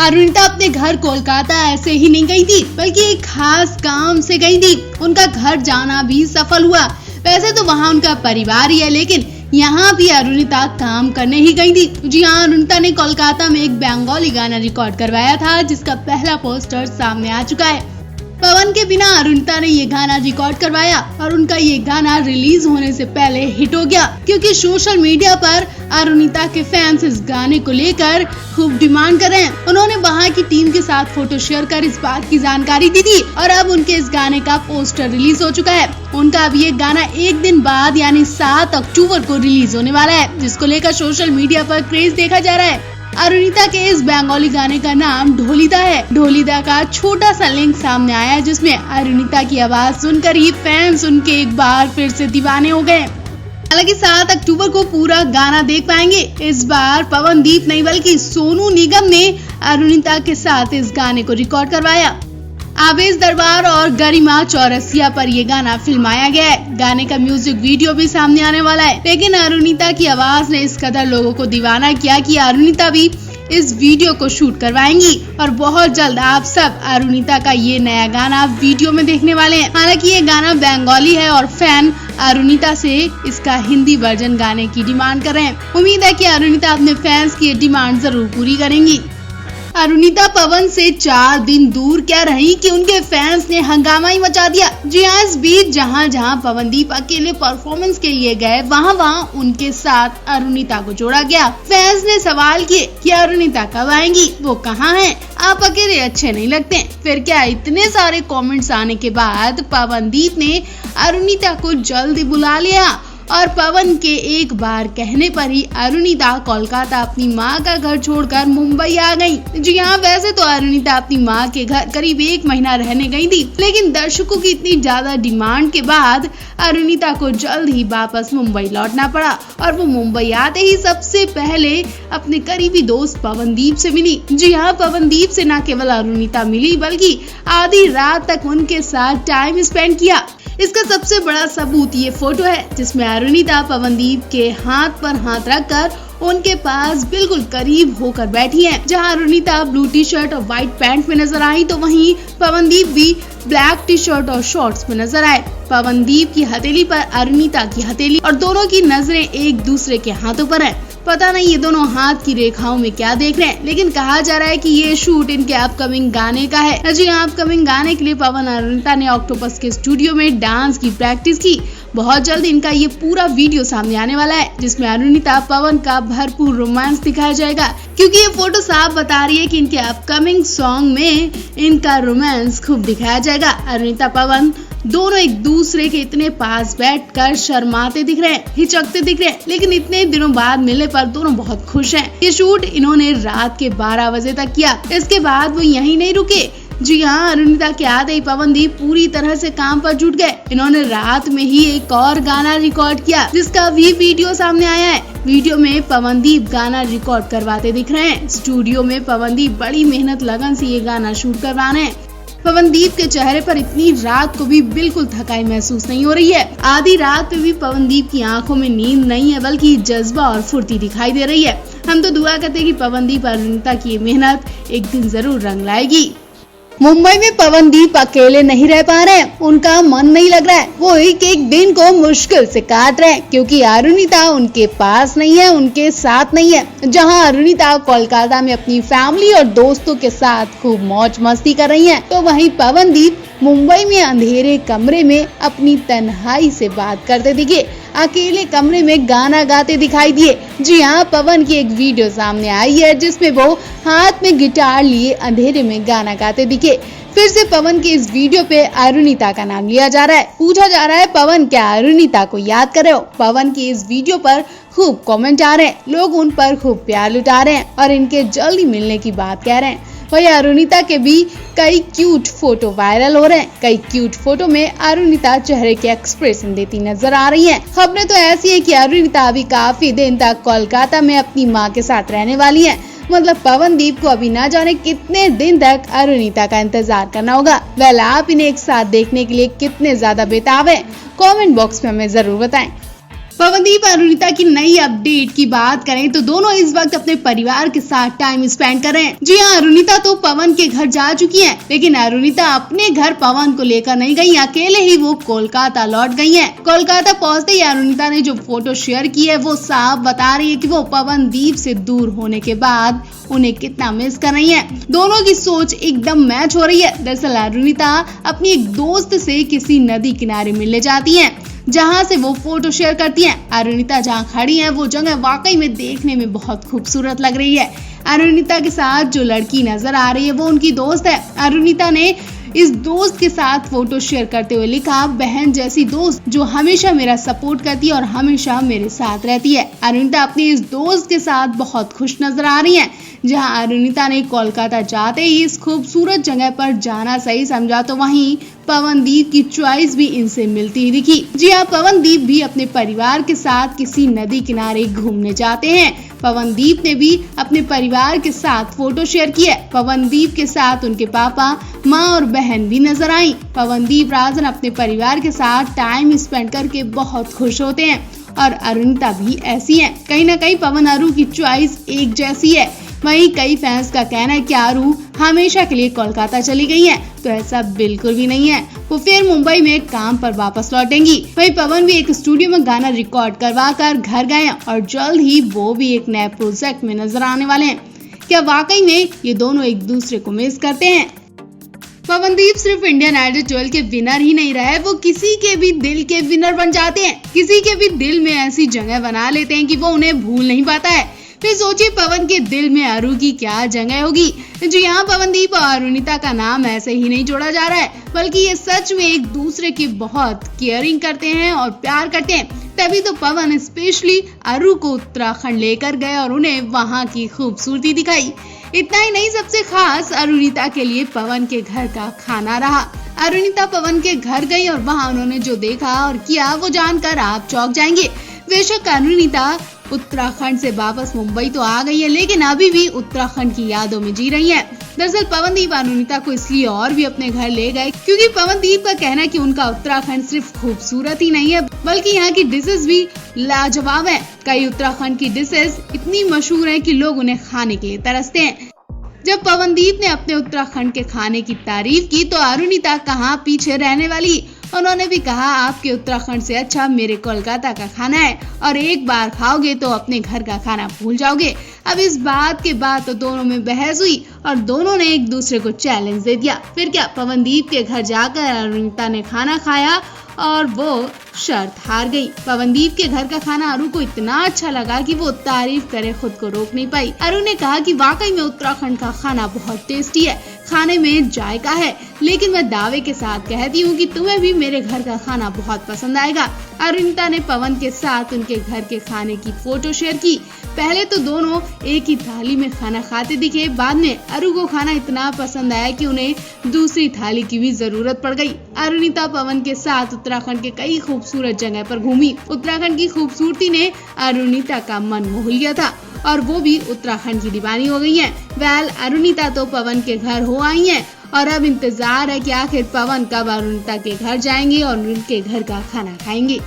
अरुणिता अपने घर कोलकाता ऐसे ही नहीं गई थी, बल्कि एक खास काम से गई थी। उनका घर जाना भी सफल हुआ। वैसे तो वहाँ उनका परिवार ही है, लेकिन यहाँ भी अरुणिता काम करने ही गई थी। जी हाँ, अरुणिता ने कोलकाता में एक बंगाली गाना रिकॉर्ड करवाया था, जिसका पहला पोस्टर सामने आ चुका है। पवन के बिना अरुणिता ने ये गाना रिकॉर्ड करवाया और उनका ये गाना रिलीज होने से पहले हिट हो गया, क्योंकि सोशल मीडिया पर अरुणिता के फैंस इस गाने को लेकर खूब डिमांड कर रहे हैं। उन्होंने वहां की टीम के साथ फोटो शेयर कर इस बात की जानकारी दी थी और अब उनके इस गाने का पोस्टर रिलीज हो चुका है। उनका अब ये गाना एक दिन बाद यानी 7 अक्टूबर को रिलीज होने वाला है, जिसको लेकर सोशल मीडिया पर क्रेज देखा जा रहा है। अरुणिता के इस बंगाली गाने का नाम ढोलिदा है। ढोलिदा का छोटा सा लिंक सामने आया है, जिसमें अरुणिता की आवाज सुनकर ही फैंस उनके एक बार फिर से दीवाने हो गए। हालांकि 7 अक्टूबर को पूरा गाना देख पाएंगे। इस बार पवनदीप नहीं बल्कि सोनू निगम ने अरुणिता के साथ इस गाने को रिकॉर्ड करवाया। आवेश दरबार और गरिमा चौरसिया पर ये गाना फिल्माया गया है। गाने का म्यूजिक वीडियो भी सामने आने वाला है, लेकिन अरुणिता की आवाज ने इस कदर लोगों को दीवाना किया कि अरुणिता भी इस वीडियो को शूट करवाएंगी और बहुत जल्द आप सब अरुणिता का ये नया गाना वीडियो में देखने वाले हैं। हालांकि ये गाना बंगाली है और फैन अरुणिता से इसका हिंदी वर्जन गाने की डिमांड कर रहे हैं। उम्मीद है कि अरुणिता अपने फैंस की डिमांड जरूर पूरी करेंगी। अरुणिता पवन से 4 दिन दूर क्या रही कि उनके फैंस ने हंगामा ही मचा दिया। जी हाँ, इस बीच जहाँ जहाँ पवनदीप अकेले परफॉर्मेंस के लिए गए, वहाँ वहाँ उनके साथ अरुणिता को जोड़ा गया। फैंस ने सवाल किए कि अरुणिता कब आएंगी, वो कहाँ हैं? आप अकेले अच्छे नहीं लगते। फिर क्या इतने सारे कमेंट्स आने के बाद पवनदीप ने अरुणिता को जल्दी बुला लिया और पवन के एक बार कहने पर ही अरुणिता कोलकाता अपनी माँ का घर छोड़कर मुंबई आ गई। जी हाँ, वैसे तो अरुणिता अपनी माँ के घर करीब 1 महीना रहने गई थी, लेकिन दर्शकों की इतनी ज्यादा डिमांड के बाद अरुणिता को जल्द ही वापस मुंबई लौटना पड़ा और वो मुंबई आते ही सबसे पहले अपने करीबी दोस्त पवनदीप से मिली। जी हाँ, पवनदीप से न केवल अरुणिता मिली बल्कि आधी रात तक उनके साथ टाइम स्पेंड किया। इसका सबसे बड़ा सबूत ये फोटो है, जिसमें अरुणिता पवनदीप के हाथ पर हाथ रखकर उनके पास बिल्कुल करीब होकर बैठी हैं। जहां अरुणिता ब्लू टी शर्ट और व्हाइट पैंट में नजर आई, तो वहीं पवनदीप भी ब्लैक टी शर्ट और शॉर्ट्स में नजर आए। पवनदीप की हथेली पर अरुणिता की हथेली और दोनों की नजरें एक दूसरे के हाथों पर है। पता नहीं ये दोनों हाथ की रेखाओं में क्या देख रहे हैं, लेकिन कहा जा रहा है कि ये शूट इनके अपकमिंग गाने का है। जी हाँ, अपकमिंग गाने के लिए पवन अरुणिता ने ऑक्टोपस के स्टूडियो में डांस की प्रैक्टिस की। बहुत जल्द इनका ये पूरा वीडियो सामने आने वाला है, जिसमें अरुणिता पवन का भरपूर रोमांस दिखाया जाएगा, क्योंकि ये फोटो साफ बता रही है कि इनके अपकमिंग सॉन्ग में इनका रोमांस खूब दिखाया जाएगा। अरुणिता पवन दोनों एक दूसरे के इतने पास बैठकर शर्माते दिख रहे हैं, हिचकते दिख रहे हैं, लेकिन इतने दिनों बाद मिलने पर दोनों बहुत खुश हैं। ये शूट इन्होंने रात के 12 बजे तक किया। इसके बाद वो यहीं नहीं रुके। जी हाँ, अरुणिता के आते ही पवनदीप पूरी तरह से काम पर जुट गए। इन्होंने रात में ही एक और गाना रिकॉर्ड किया, जिसका भी वीडियो सामने आया है। वीडियो में पवनदीप गाना रिकॉर्ड करवाते दिख रहे हैं। स्टूडियो में पवनदीप बड़ी मेहनत लगन से ये गाना शूट करवा रहे हैं। पवनदीप के चेहरे पर इतनी रात को भी बिल्कुल थकाई महसूस नहीं हो रही है। आधी रात पे भी पवनदीप की आंखों में नींद नहीं है, बल्कि जज्बा और फुर्ती दिखाई दे रही है। हम तो दुआ करते हैं कि पवनदीप और अरुणिता की मेहनत एक दिन जरूर रंग लाएगी। मुंबई में पवनदीप अकेले नहीं रह पा रहे हैं, उनका मन नहीं लग रहा है। वो एक एक दिन को मुश्किल से काट रहे हैं, क्योंकि अरुणिता उनके पास नहीं है, उनके साथ नहीं है। जहां अरुणिता कोलकाता में अपनी फैमिली और दोस्तों के साथ खूब मौज मस्ती कर रही हैं, तो वहीं पवनदीप मुंबई में अंधेरे कमरे में अपनी तन्हाई से बात करते दिखे, अकेले कमरे में गाना गाते दिखाई दिए। जी हाँ, पवन की एक वीडियो सामने आई है, जिसमें वो हाथ में गिटार लिए अंधेरे में गाना गाते दिखे। फिर से पवन के इस वीडियो पे अरुणिता का नाम लिया जा रहा है। पूछा जा रहा है, पवन क्या अरुणिता को याद कर रहे हो? पवन की इस वीडियो पर खूब कमेंट आ रहे हैं, लोग उन पर खूब प्यार लुटा रहे हैं और इनके जल्दी मिलने की बात कह रहे हैं। वही अरुणिता के भी कई क्यूट फोटो वायरल हो रहे हैं। कई क्यूट फोटो में अरुणिता चेहरे के एक्सप्रेशन देती नजर आ रही हैं। खबरें तो ऐसी है कि अरुणिता अभी काफी दिन तक कोलकाता में अपनी मां के साथ रहने वाली हैं। मतलब पवनदीप को अभी ना जाने कितने दिन तक अरुणिता का इंतजार करना होगा। वेल, आप इन्हें एक साथ देखने के लिए कितने ज्यादा बेताब हैं? कमेंट बॉक्स में हमें जरूर बताएं। पवनदीप अरुणिता की नई अपडेट की बात करें तो दोनों इस वक्त अपने परिवार के साथ टाइम स्पेंड कर रहे हैं। जी हाँ, अरुणिता तो पवन के घर जा चुकी हैं, लेकिन अरुणिता अपने घर पवन को लेकर नहीं गई, अकेले ही वो कोलकाता लौट गई हैं। कोलकाता पहुंचते ही अरुणिता ने जो फोटो शेयर की है वो साफ बता रही है कि वो पवनदीप से दूर होने के बाद उन्हें कितना मिस कर रही है। दोनों की सोच एकदम मैच हो रही है। दरअसल अरुणिता अपनी एक दोस्त से किसी नदी किनारे मिलने जाती है, जहां से वो फोटो शेयर करती हैं। अरुणिता जहां खड़ी हैं वो जगह वाकई में देखने में बहुत खूबसूरत लग रही है। अरुणिता के साथ जो लड़की नजर आ रही है वो उनकी दोस्त है। अरुणिता ने इस दोस्त के साथ फोटो शेयर करते हुए लिखा, बहन जैसी दोस्त जो हमेशा मेरा सपोर्ट करती है और हमेशा मेरे साथ रहती है। अरुणिता अपनी इस दोस्त के साथ बहुत खुश नजर आ रही हैं। जहां अरुणिता ने कोलकाता जाते ही इस खूबसूरत जगह पर जाना सही समझा तो वहीं पवनदीप की चॉइस भी इनसे मिलती ही दिखी। जी हाँ, पवनदीप भी अपने परिवार के साथ किसी नदी किनारे घूमने जाते हैं। पवनदीप ने भी अपने परिवार के साथ फोटो शेयर की है। पवनदीप के साथ उनके पापा, माँ और बहन भी नजर आई। पवनदीप राजन अपने परिवार के साथ टाइम स्पेंड करके बहुत खुश होते हैं और अरुणिता भी ऐसी है। कहीं ना कहीं पवन अरु की चॉइस एक जैसी है। वहीं कई फैंस का कहना है कि अरु हमेशा के लिए कोलकाता चली गई हैं, तो ऐसा बिल्कुल भी नहीं है। वो फिर मुंबई में काम पर वापस लौटेंगी। वहीं पवन भी एक स्टूडियो में गाना रिकॉर्ड करवा कर घर गए और जल्द ही वो भी एक नए प्रोजेक्ट में नजर आने वाले हैं। क्या वाकई में ये दोनों एक दूसरे को मिस करते हैं? पवनदीप सिर्फ इंडियन आइडल 12 के विनर ही नहीं रहे, वो किसी के भी दिल के विनर बन जाते हैं। किसी के भी दिल में ऐसी जगह बना लेते हैं कि वो उन्हें भूल नहीं पाता है। फिर सोचिए पवन के दिल में अरु की क्या जगह होगी। जी हाँ, पवनदीप और अरुणिता का नाम ऐसे ही नहीं जोड़ा जा रहा है, बल्कि ये सच में एक दूसरे की बहुत केयरिंग करते हैं और प्यार करते हैं। तभी तो पवन स्पेशली अरु को उत्तराखंड लेकर गए और उन्हें वहाँ की खूबसूरती दिखाई। इतना ही नहीं, सबसे खास अरुणिता के लिए पवन के घर का खाना रहा। अरुणिता पवन के घर गई और वहाँ उन्होंने जो देखा और किया वो जानकर आप चौंक जाएंगे। बेशक अरुणिता उत्तराखंड से वापस मुंबई तो आ गई है, लेकिन अभी भी उत्तराखंड की यादों में जी रही है। दरअसल पवनदीप अरुणिता को इसलिए और भी अपने घर ले गए क्योंकि पवनदीप का कहना है कि उनका उत्तराखंड सिर्फ खूबसूरत ही नहीं है, बल्कि यहाँ की डिशेस भी लाजवाब है। कई उत्तराखंड की डिशेस इतनी मशहूर है कि लोग उन्हें खाने के लिए तरसते हैं। जब पवनदीप ने अपने उत्तराखंड के खाने की तारीफ की तो अरुणिता कहाँ पीछे रहने वाली। उन्होंने भी कहा, आपके उत्तराखंड से अच्छा मेरे कोलकाता का खाना है और एक बार खाओगे तो अपने घर का खाना भूल जाओगे। अब इस बात के बाद तो दोनों में बहस हुई और दोनों ने एक दूसरे को चैलेंज दे दिया। फिर क्या, पवनदीप के घर जाकर अरुणिता ने खाना खाया और वो शर्त हार गई। पवनदीप के घर का खाना अरु को इतना अच्छा लगा कि वो तारीफ करे खुद को रोक नहीं पाई। अरु ने कहा कि वाकई में उत्तराखंड का खाना बहुत टेस्टी है, खाने में जायका है, लेकिन मैं दावे के साथ कहती हूँ कि तुम्हें भी मेरे घर का खाना बहुत पसंद आएगा। अरुणिता ने पवन के साथ उनके घर के खाने की फोटो शेयर की। पहले तो दोनों एक ही थाली में खाना खाते दिखे, बाद में अरु को खाना इतना पसंद आया कि उन्हें दूसरी थाली की भी जरूरत पड़ गई। अरुणिता पवन के साथ उत्तराखंड के कई खूबसूरत जगह पर घूमी। उत्तराखंड की खूबसूरती ने अरुणिता का मन मोह लिया था और वो भी उत्तराखंड की दीवानी हो गई है। अरुणिता तो पवन के घर हो आई हैं और अब इंतजार है कि आखिर पवन कब अरुणिता के घर जाएंगे और उनके घर का खाना खाएंगे।